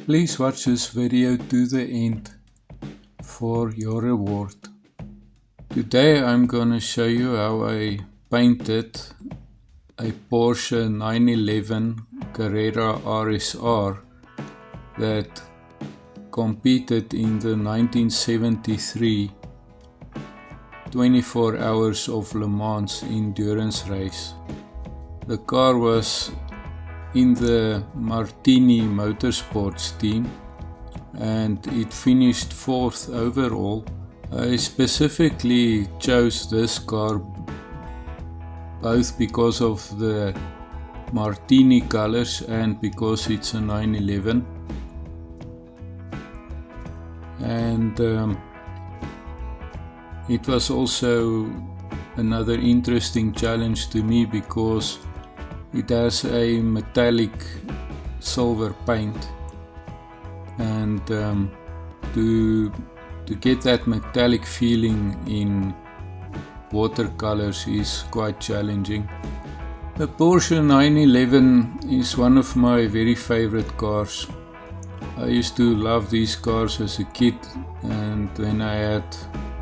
Please watch this video to the end for your reward. Today I'm gonna show you how I painted a Porsche 911 Carrera RSR that competed in the 1973 24 hours of Le Mans endurance race. The car was in the Martini Motorsports team and it finished 4th overall. I specifically chose this car both because of the Martini colors and because it's a 911. And it was also another interesting challenge to me because it has a metallic silver paint, and to get that metallic feeling in watercolors is quite challenging. The Porsche 911 is one of my very favorite cars. I used to love these cars as a kid, and when I had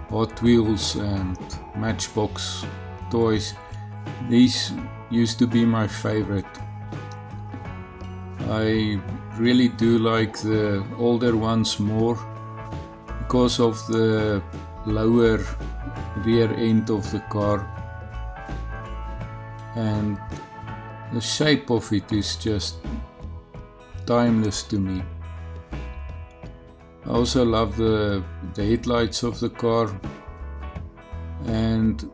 Hot Wheels and Matchbox toys, these used to be my favorite. I really do like the older ones more because of the lower rear end of the car, and the shape of it is just timeless to me. I also love the headlights of the car, and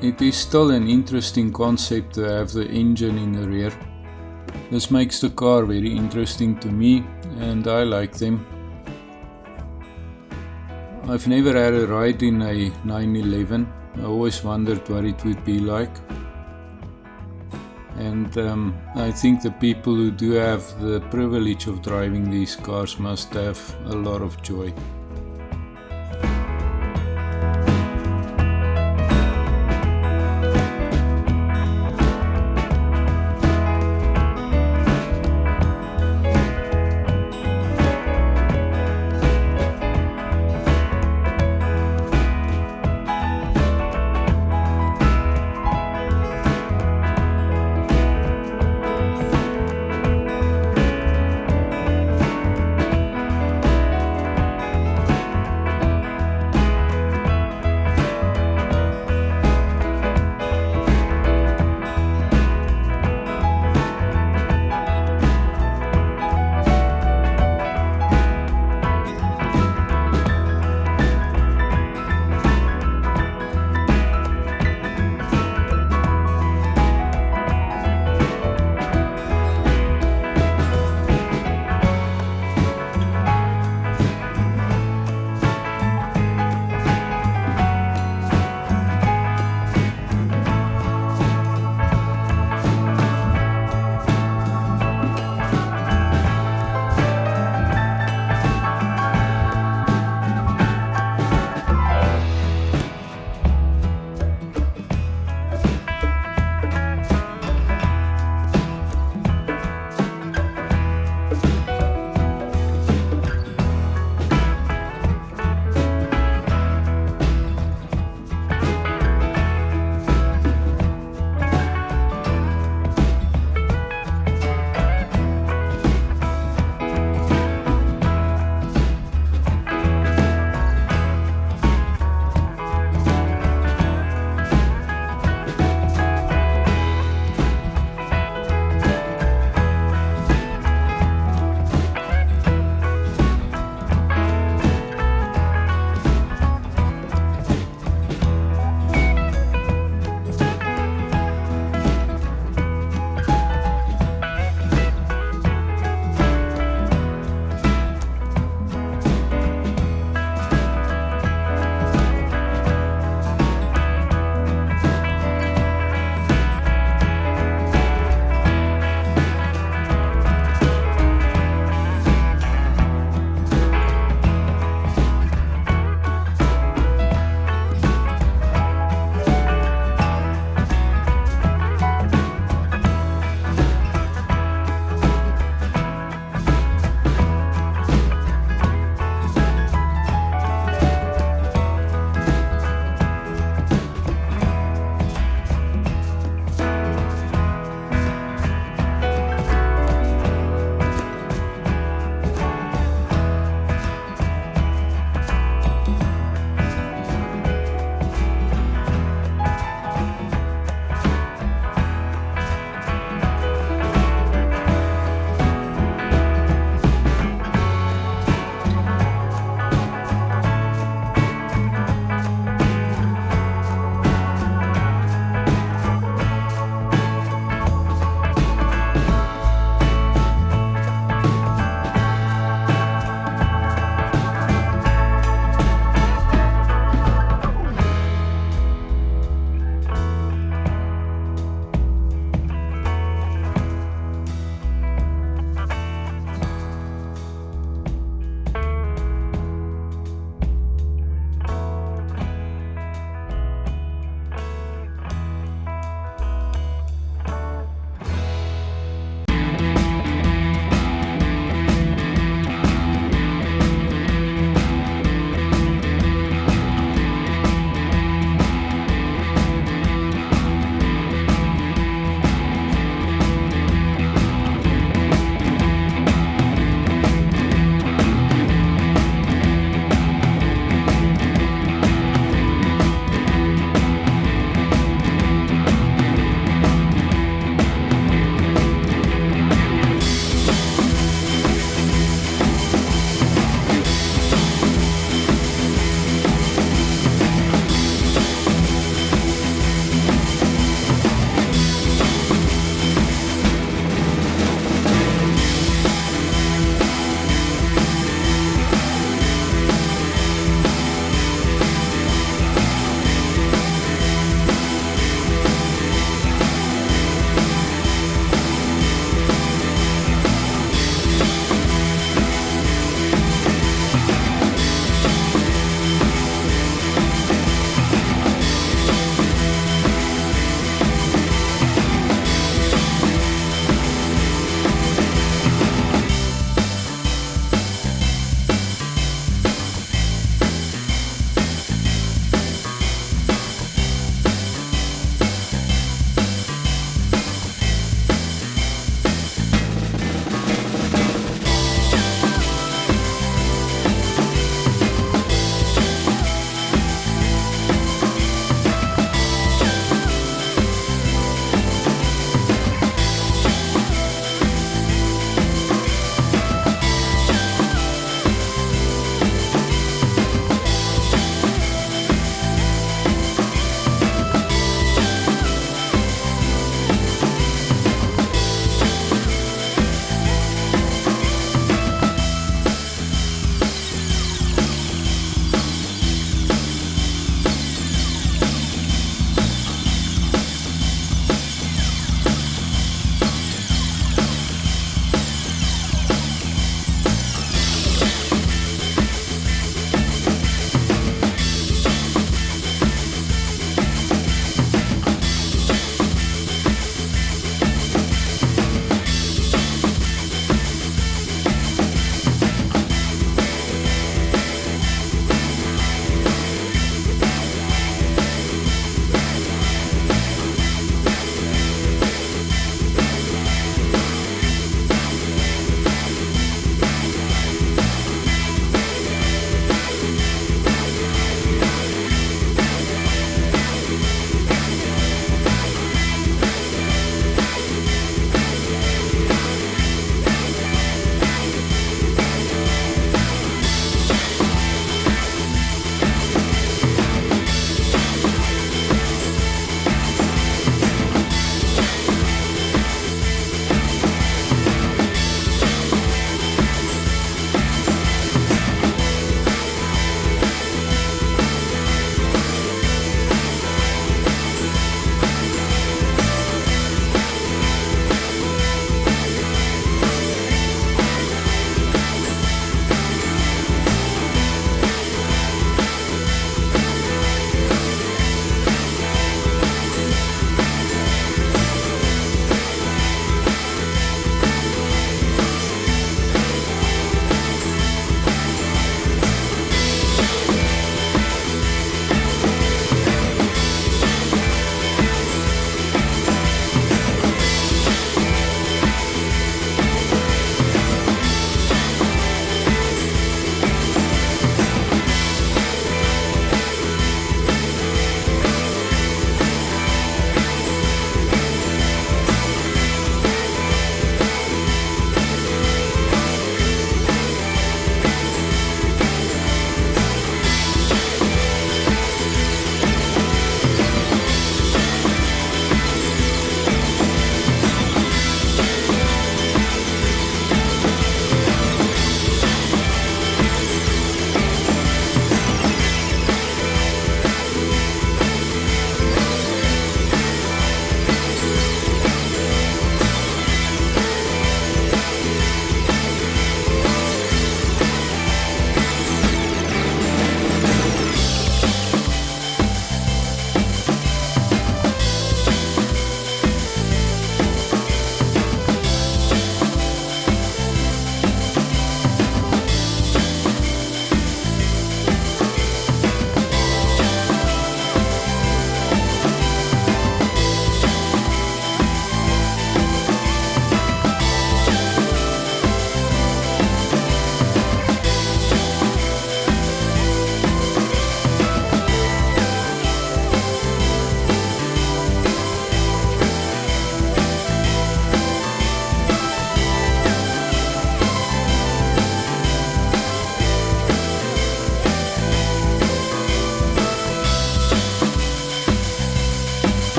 it is still an interesting concept to have the engine in the rear. This makes the car very interesting to me, and I like them. I've never had a ride in a 911. I always wondered what it would be like. And I think the people who do have the privilege of driving these cars must have a lot of joy.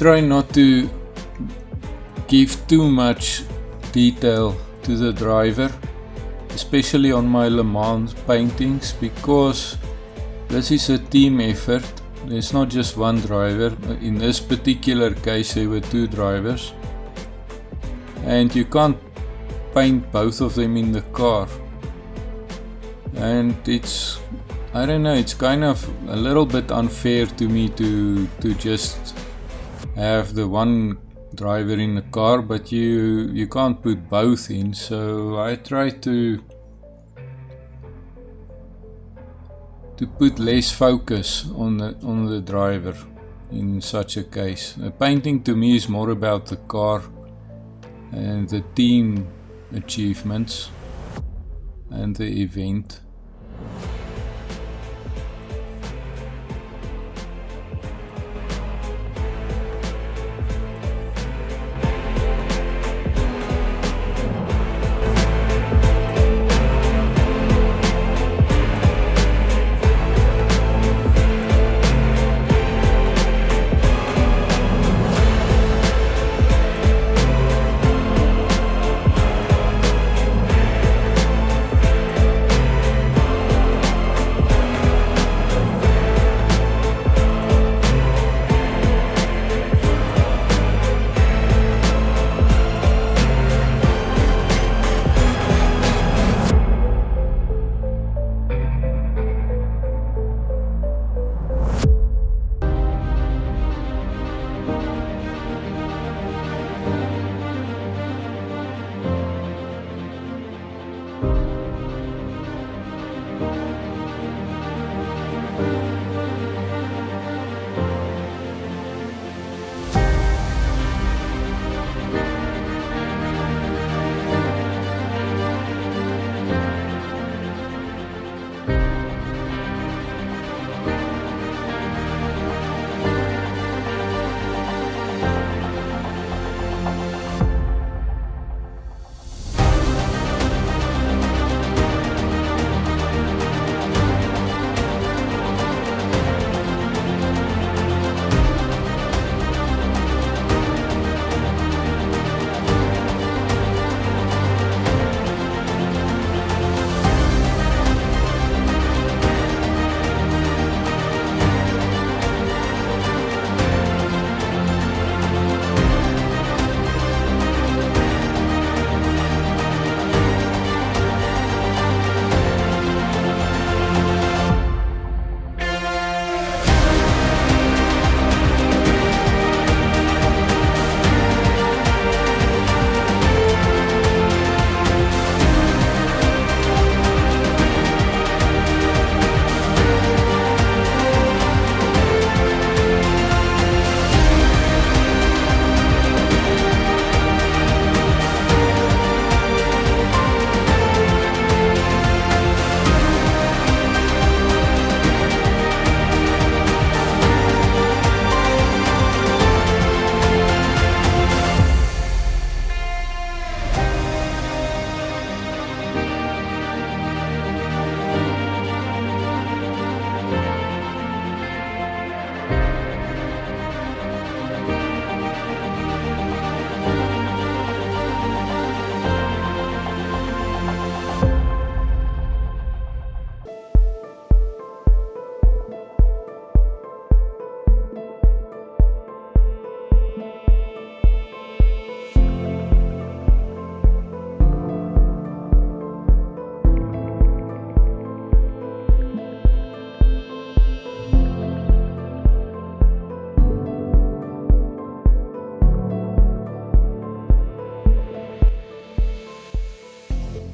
try not to give too much detail to the driver, especially on my Le Mans paintings, because this is a team effort. There's not just one driver. In this particular case there were two drivers, and you can't paint both of them in the car. And it's, I don't know, it's kind of a little bit unfair to me to just have the one driver in the car, but you can't put both in. So I try to put less focus on the driver in such a case. The painting to me is more about the car and the team achievements and the event.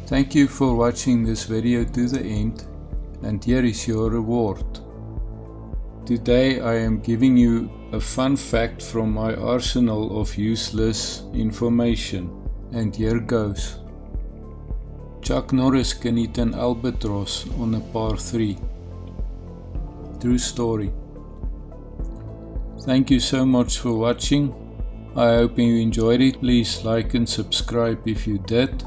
Thank you for watching this video to the end, and here is your reward. Today I am giving you a fun fact from my arsenal of useless information, and here goes. Chuck Norris can hit an albatross on a par 3. True story. Thank you so much for watching. I hope you enjoyed it. Please like and subscribe if you did.